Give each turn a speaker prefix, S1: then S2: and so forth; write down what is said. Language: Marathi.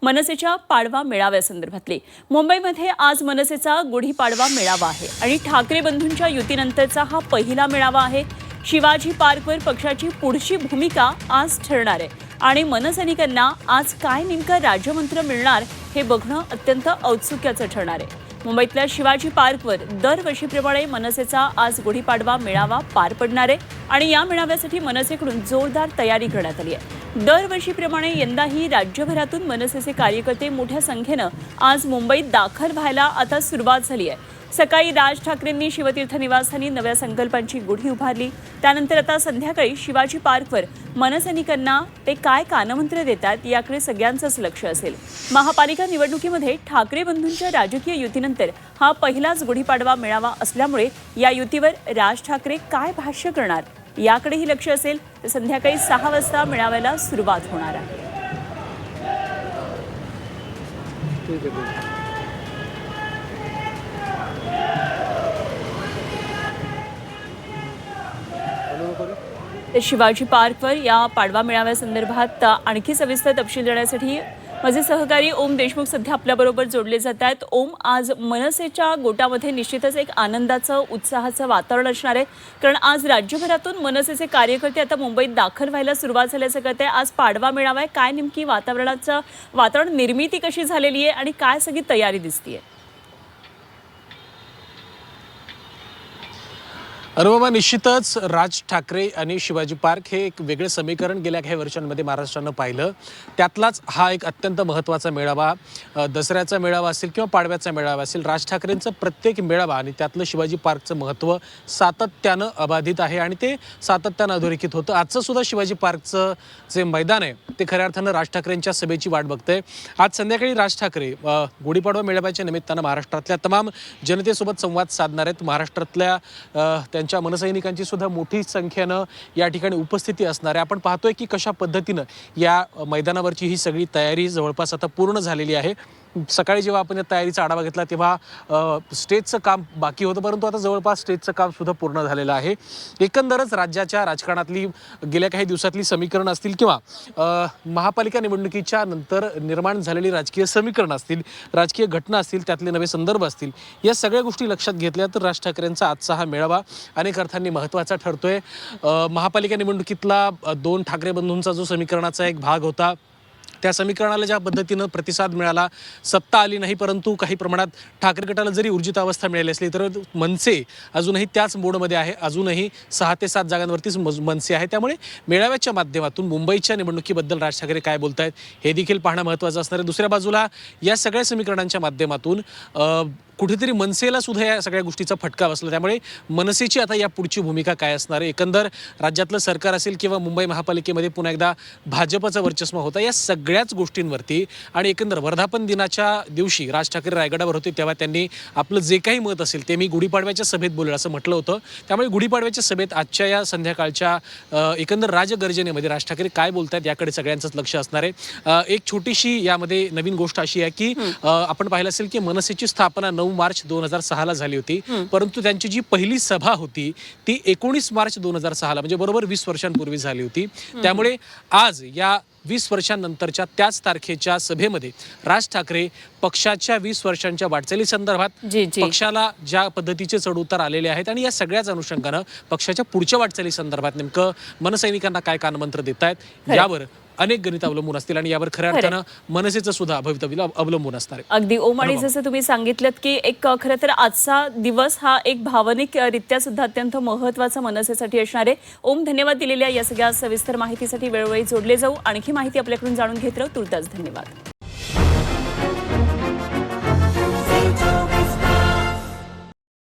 S1: मनसेच्या पाडवा मेळाव्यासंदर्भातली। मुंबईमध्ये आज मनसेचा गुढीपाडवा मेळावा आहे आणि ठाकरे बंधूंच्या युतीनंतरचा हा पहिला मेळावा आहे। शिवाजी पार्कवर पक्षाची पुढची भूमिका आज ठरणार आहे आणि मनसैनिकांना आज काय नेमकं राज्यमंत्र मिळणार हे बघणं अत्यंत औत्सुक्याचं ठरणार आहे। मुंबईतल्या शिवाजी पार्कवर दरवर्षीप्रमाणे मनसेचा आज गुढीपाडवा मेळावा पार पडणार आहे आणि या मेळाव्यासाठी मनसेकडून जोरदार तयारी करण्यात आली आहे। दरवर्षीप्रमाणे यंदाही राज्यभरातून मनसेचे कार्यकर्ते मोठ्या संख्येनं आज मुंबईत दाखल व्हायला आता सुरुवात झाली आहे। सकाळी राज ठाकरेंनी शिवतीर्थ निवासस्थानी नव्या संकल्पांची गुढी उभारली। त्यानंतर आता संध्याकाळी शिवाजी पार्कवर मनसैनिकांना ते काय कानमंत्र देतात याकडे सगळ्यांचंच लक्ष असेल। महापालिका निवडणुकीमध्ये ठाकरे बंधूंच्या राजकीय युतीनंतर हा पहिलाच गुढीपाडवा मेळावा असल्यामुळे या युतीवर राज ठाकरे काय भाष्य करणार याकडेही लक्ष असेल। तर संध्याकाळी 6 वाजता मेळाव्याला सुरुवात होणार आहे। शिवाजी पार्कवर या पाडवा मेळाव्यासंदर्भात आणखी सविस्तर तपशील देण्यासाठी माझे सहकारी ओम देशमुख सध्या आपल्याबरोबर जोडले जात आहेत। ओम, आज मनसेच्या गोटामध्ये निश्चितच एक आनंदाचं उत्साहाचं वातावरण असणार आहे, कारण आज राज्यभरातून मनसेचे कार्यकर्ते आता मुंबईत दाखल व्हायला सुरुवात झाल्याचं कळतंय। आज पाडवा मेळावा आहे, काय नेमकी वातावरण निर्मिती कशी झालेली आहे आणि काय सगळी तयारी दिसतीये?
S2: अनुपमा, निश्चितच राज ठाकरे आणि शिवाजी पार्क हे एक वेगळे समीकरण गेल्या काही वर्षांमध्ये महाराष्ट्रानं पाहिलं। त्यातलाच हा एक अत्यंत महत्त्वाचा मेळावा, दसऱ्याचा मेळावा असेल किंवा पाडव्याचा मेळावा असेल, राज ठाकरेंचं प्रत्येक मेळावा आणि त्यातलं शिवाजी पार्कचं महत्त्व सातत्यानं अबाधित आहे आणि ते सातत्यानं अधोरेखित होतं। आजचं सुद्धा शिवाजी पार्कचं जे मैदान आहे ते खऱ्या अर्थानं राज ठाकरेंच्या सभेची वाट बघतंय। आज संध्याकाळी राज ठाकरे गुढीपाडवा मेळाव्याच्या निमित्तानं महाराष्ट्रातल्या तमाम जनतेसोबत संवाद साधणार आहेत। महाराष्ट्रातल्या त्यांच्या मनसैनिकांची सुद्धा मोठी संख्येनं या ठिकाणी उपस्थिती असणार आहे। आपण पाहतोय की कशा पद्धतीनं या मैदानावरची ही सगळी तयारी जवळपास आता पूर्ण झालेली आहे। सकाळी जेव्हा आपण या तयारीचा आढावा घेतला तेव्हा स्टेजचं काम बाकी होतं, परंतु आता जवळपास स्टेजचं काम सुद्धा पूर्ण झालेलं आहे। एकंदरच राज्याच्या राजकारणातली गेल्या काही दिवसातली समीकरणं असतील किंवा महापालिका निवडणुकीच्या नंतर निर्माण झालेली राजकीय समीकरणं असतील, राजकीय घटना असतील, त्यातले नवे संदर्भ असतील, या सगळ्या गोष्टी लक्षात घेतल्या तर राज ठाकरेंचा आजचा हा मेळावा अनेक अर्थांनी महत्त्वाचा ठरतोय। महापालिका निवडणुकीतला 2 ठाकरे बंधूंचा जो समीकरणाचा एक भाग होता, त्या समीकरणाला ज्या पद्धतीनं प्रतिसाद मिळाला, सत्ता आली नाही परंतु काही प्रमाणात ठाकरे गटाला जरी ऊर्जित अवस्था मिळाली असली तर मनसे अजूनही त्याच मोडमध्ये आहे। अजूनही 6 ते 7 जागांवरतीच मनसे आहे। त्यामुळे मेळाव्याच्या माध्यमातून मुंबईच्या निवडणुकीबद्दल राज ठाकरे काय बोलतायत हे देखील पाहणं महत्त्वाचं असणार आहे। दुसऱ्या बाजूला या सगळ्या समीकरणांच्या माध्यमातून कुठेतरी मनसेला सुद्धा या सगळ्या गोष्टीचा फटका बसला। त्यामुळे मनसेची आता या पुढची भूमिका काय असणार आहे, एकंदर राज्यातलं सरकार असेल किंवा मुंबई महापालिकेमध्ये पुन्हा एकदा भाजपचं वर्चस्व होतं, या सगळ्याच गोष्टींवरती आणि एकंदर वर्धापन दिनाच्या दिवशी राज ठाकरे रायगडावर होते तेव्हा त्यांनी आपलं जे काही मत असेल ते मी गुढीपाडव्याच्या सभेत बोलेल असं म्हटलं होतं। त्यामुळे गुढीपाडव्याच्या सभेत आजच्या या संध्याकाळच्या एकंदर राजगर्जनेमध्ये राज ठाकरे काय बोलतायत याकडे सगळ्यांचंच लक्ष असणार आहे। एक छोटीशी यामध्ये नवीन गोष्ट अशी आहे की आपण पाहिलं असेल की मनसेची स्थापना 9 मार्च 2006 ला झाली होती, परंतु त्यांची जी पहिली सभा होती ती 19 मार्च 2006 ला म्हणजे बरोबर 20 वर्षांपूर्वी झाली होती। त्यामुळे आज या 20 वर्षांनंतरच्या त्याच तारखेच्या सभेमध्ये राज ठाकरे पक्षाच्या 20 वर्षांच्या वाटचाली संदर्भात, पक्षाला ज्या पद्धतीचे चढउतार आलेले आहेत आणि या सगळ्याच अनुषंगानं पक्षाच्या पुढच्या वाटचाली संदर्भात नेमकं मनसैनिकांना काय कानमंत्र देत आहेत यावर अनेक गणित अवलंबून असतील आणि यावर खऱ्या अर्थानं मनसेचं सुद्धा भवितव्य अवलंबून असणार आहे।
S1: अगदी ओम, आणि जसं तुम्ही सांगितलं की एक खरं तर आजचा दिवस हा एक भावनिक रित्या सुद्धा अत्यंत महत्त्वाचा मनसेसाठी असणार आहे। ओम, धन्यवाद दिलेल्या या सगळ्या सविस्तर माहितीसाठी। वेळोवेळी जोडले जाऊ, आणखी माहिती आपल्याकडून जाणून घेत राहू। तुर्तास धन्यवाद।